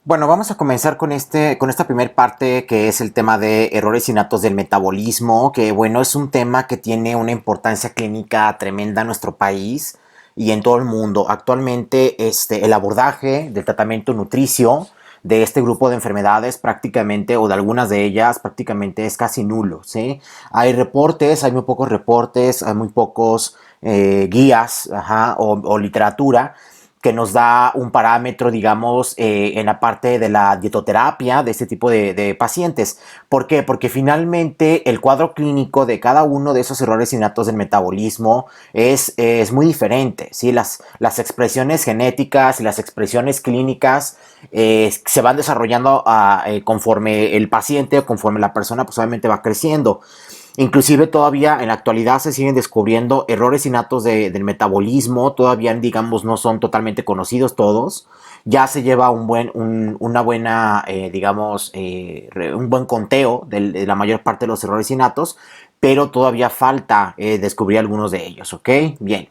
Bueno, vamos a comenzar con esta primera parte que es el tema de errores innatos del metabolismo, que bueno, es un tema que tiene una importancia clínica tremenda en nuestro país y en todo el mundo. Actualmente, el abordaje del tratamiento nutricio de este grupo de enfermedades prácticamente, o de algunas de ellas, prácticamente es casi nulo, ¿sí? Hay reportes, hay muy pocos reportes, hay muy pocos guías, ajá, o literatura que nos da un parámetro, digamos, en la parte de la dietoterapia de este tipo de pacientes. ¿Por qué? Porque finalmente el cuadro clínico de cada uno de esos errores innatos del metabolismo es muy diferente, ¿sí? Las expresiones genéticas y las expresiones clínicas se van desarrollando conforme el paciente o conforme la persona pues obviamente va creciendo. Inclusive todavía en la actualidad se siguen descubriendo errores innatos del metabolismo, todavía digamos no son totalmente conocidos todos. Ya se lleva una buena, digamos, un buen conteo de la mayor parte de los errores innatos, pero todavía falta descubrir algunos de ellos, ¿ok? Bien.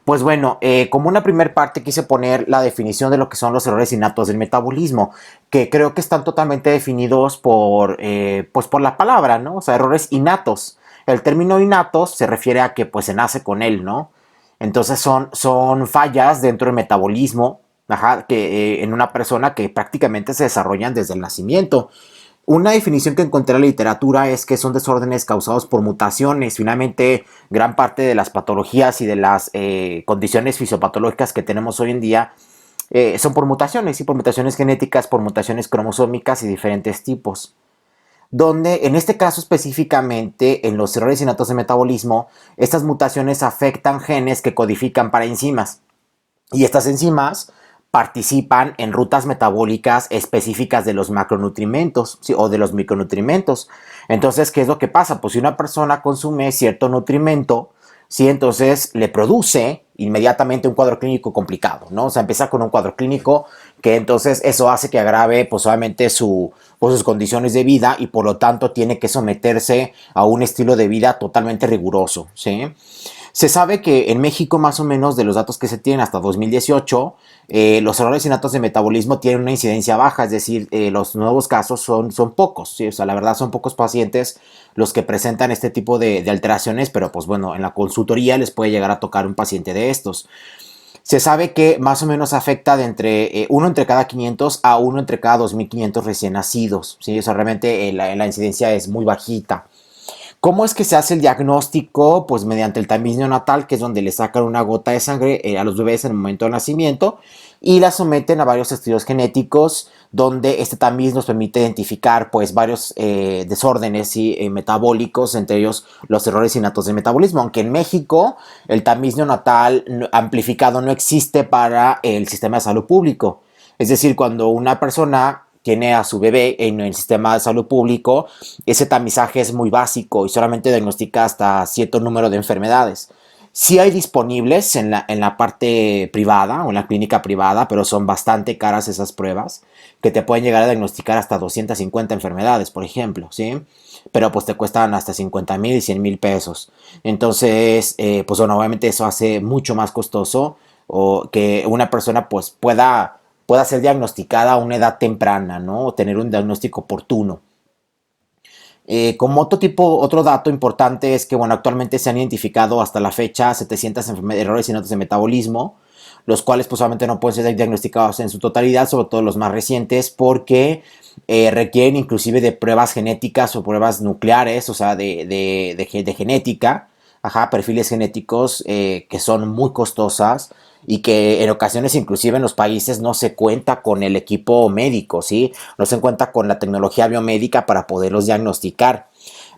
Pues bueno, como una primera parte quise poner la definición de lo que son los errores innatos del metabolismo, que creo que están totalmente definidos pues por la palabra, ¿no? O sea, errores innatos. El término innatos se refiere a que pues se nace con él, ¿no? Entonces son fallas dentro del metabolismo, ajá, que en una persona que prácticamente se desarrollan desde el nacimiento. Una definición que encontré en la literatura es que son desórdenes causados por mutaciones. Finalmente, gran parte de las patologías y de las condiciones fisiopatológicas que tenemos hoy en día son por mutaciones, y por mutaciones genéticas, por mutaciones cromosómicas y diferentes tipos. Donde en este caso específicamente, en los errores innatos de metabolismo, estas mutaciones afectan genes que codifican para enzimas. Y estas enzimas participan en rutas metabólicas específicas de los macronutrientes, ¿sí? O de los micronutrientes. Entonces, ¿qué es lo que pasa? Pues si una persona consume cierto nutrimento, ¿sí? Entonces le produce inmediatamente un cuadro clínico complicado, ¿no? O sea, empieza con un cuadro clínico que entonces eso hace que agrave, pues obviamente pues, sus condiciones de vida, y por lo tanto tiene que someterse a un estilo de vida totalmente riguroso, ¿sí? Se sabe que en México, más o menos, de los datos que se tienen hasta 2018, los errores innatos de metabolismo tienen una incidencia baja, es decir, los nuevos casos son pocos, ¿sí? O sea, la verdad son pocos pacientes los que presentan este tipo de alteraciones, pero pues bueno, en la consultoría les puede llegar a tocar un paciente de estos. Se sabe que más o menos afecta de uno entre cada 500 a uno entre cada 2500 recién nacidos, ¿sí? O sea, realmente la incidencia es muy bajita. ¿Cómo es que se hace el diagnóstico? Pues mediante el tamiz neonatal, que es donde le sacan una gota de sangre a los bebés en el momento del nacimiento y la someten a varios estudios genéticos, donde este tamiz nos permite identificar pues varios desórdenes, ¿sí? Metabólicos, entre ellos los errores innatos de metabolismo. Aunque en México el tamiz neonatal amplificado no existe para el sistema de salud público. Es decir, cuando una persona tiene a su bebé en el sistema de salud público, ese tamizaje es muy básico y solamente diagnostica hasta cierto número de enfermedades. Sí hay disponibles en la parte privada o en la clínica privada, pero son bastante caras esas pruebas, que te pueden llegar a diagnosticar hasta 250 enfermedades, por ejemplo, ¿sí? Pero pues te cuestan hasta 50,000 y 100,000 pesos. Entonces, pues bueno, obviamente eso hace mucho más costoso o que una persona pues pueda ser diagnosticada a una edad temprana, ¿no? O tener un diagnóstico oportuno. Como otro dato importante es que, bueno, actualmente se han identificado hasta la fecha 700 errores y notas de metabolismo, los cuales pues obviamente no pueden ser diagnosticados en su totalidad, sobre todo los más recientes, porque requieren inclusive de pruebas genéticas o pruebas nucleares, o sea, de genética, ajá, perfiles genéticos que son muy costosas y que en ocasiones inclusive en los países no se cuenta con el equipo médico, ¿sí? No se cuenta con la tecnología biomédica para poderlos diagnosticar.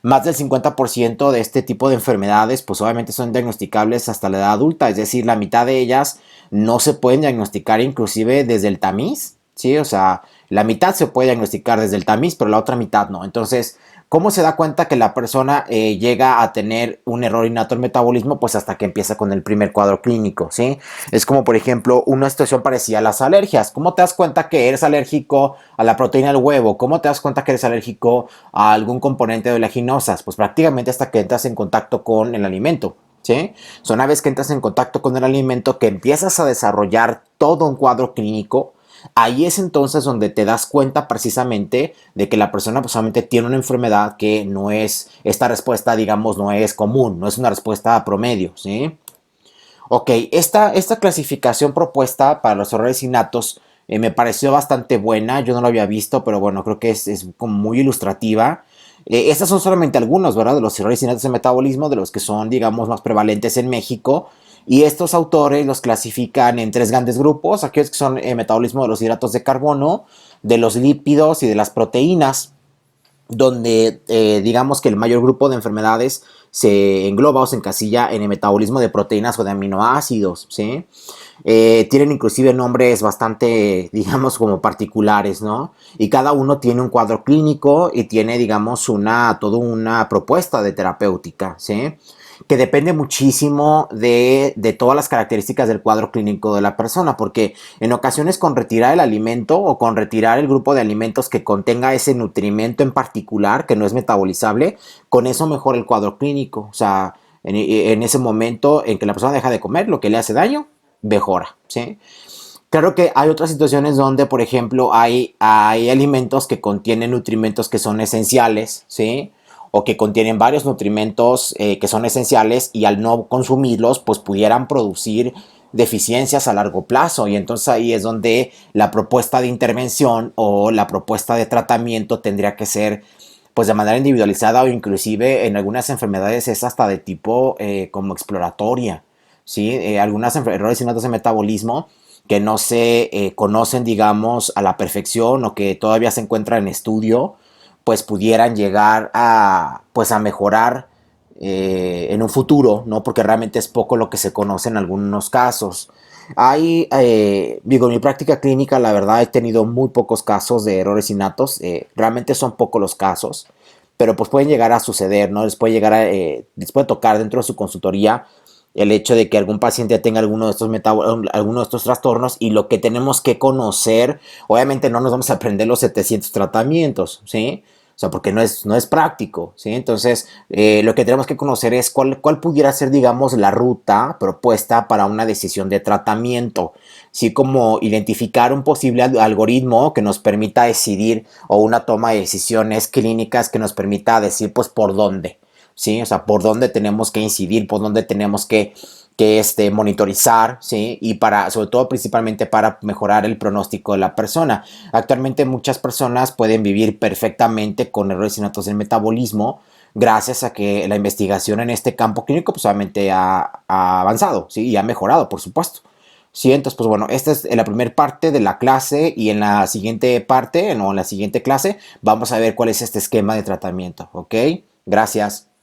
Más del 50% de este tipo de enfermedades pues obviamente son diagnosticables hasta la edad adulta, es decir, la mitad de ellas no se pueden diagnosticar inclusive desde el tamiz, ¿sí? O sea, la mitad se puede diagnosticar desde el tamiz, pero la otra mitad no. Entonces, ¿cómo se da cuenta que la persona llega a tener un error innato en metabolismo? Pues hasta que empieza con el primer cuadro clínico, ¿sí? Es como, por ejemplo, una situación parecida a las alergias. ¿Cómo te das cuenta que eres alérgico a la proteína del huevo? ¿Cómo te das cuenta que eres alérgico a algún componente de oleaginosas? Pues prácticamente hasta que entras en contacto con el alimento, ¿sí? So, una vez que entras en contacto con el alimento, que empiezas a desarrollar todo un cuadro clínico Ahí es entonces donde te das cuenta precisamente de que la persona pues solamente tiene una enfermedad que no es, esta respuesta digamos no es común, no es una respuesta promedio, ¿sí? Ok, esta clasificación propuesta para los errores innatos me pareció bastante buena, yo no lo había visto, pero bueno, creo que es como muy ilustrativa. Estas son solamente algunos, ¿verdad? De los errores innatos de metabolismo, de los que son, digamos, más prevalentes en México. Y estos autores los clasifican en tres grandes grupos, aquellos que son metabolismo de los hidratos de carbono, de los lípidos y de las proteínas, donde digamos que el mayor grupo de enfermedades se engloba o se encasilla en el metabolismo de proteínas o de aminoácidos, ¿sí? Tienen inclusive nombres bastante, digamos, como particulares, ¿no? Y cada uno tiene un cuadro clínico y tiene, digamos, toda una propuesta de terapéutica, ¿sí? Que depende muchísimo de todas las características del cuadro clínico de la persona, porque en ocasiones con retirar el alimento o con retirar el grupo de alimentos que contenga ese nutrimento en particular que no es metabolizable, con eso mejora el cuadro clínico. O sea, en ese momento en que la persona deja de comer lo que le hace daño, mejora, ¿sí? Claro que hay otras situaciones donde, por ejemplo, hay alimentos que contienen nutrimentos que son esenciales, ¿sí? O que contienen varios nutrimentos que son esenciales y al no consumirlos, pues pudieran producir deficiencias a largo plazo. Y entonces ahí es donde la propuesta de intervención o la propuesta de tratamiento tendría que ser pues de manera individualizada o inclusive en algunas enfermedades es hasta de tipo como exploratoria, ¿sí? Algunas errores innatos de metabolismo que no se conocen, digamos, a la perfección o que todavía se encuentran en estudio, pues pudieran llegar pues a mejorar en un futuro, ¿no? Porque realmente es poco lo que se conoce en algunos casos. Digo, en mi práctica clínica, la verdad, he tenido muy pocos casos de errores innatos. Realmente son pocos los casos, pero pues pueden llegar a suceder, ¿no? Les puede tocar dentro de su consultoría el hecho de que algún paciente tenga alguno de estos trastornos y lo que tenemos que conocer, obviamente no nos vamos a aprender los 700 tratamientos, ¿sí? O sea, porque no es práctico, ¿sí? Entonces, lo que tenemos que conocer es cuál pudiera ser, digamos, la ruta propuesta para una decisión de tratamiento, ¿sí? Como identificar un posible algoritmo que nos permita decidir o una toma de decisiones clínicas que nos permita decir, pues, por dónde, ¿sí? O sea, por dónde tenemos que incidir, por dónde tenemos que monitorizar, ¿sí? Y sobre todo principalmente para mejorar el pronóstico de la persona. Actualmente muchas personas pueden vivir perfectamente con errores innatos del metabolismo gracias a que la investigación en este campo clínico pues obviamente ha avanzado, ¿sí? Y ha mejorado, por supuesto. Sí, entonces, pues bueno, esta es la primera parte de la clase y en la siguiente parte, no, en la siguiente clase, vamos a ver cuál es este esquema de tratamiento, ¿ok? Gracias.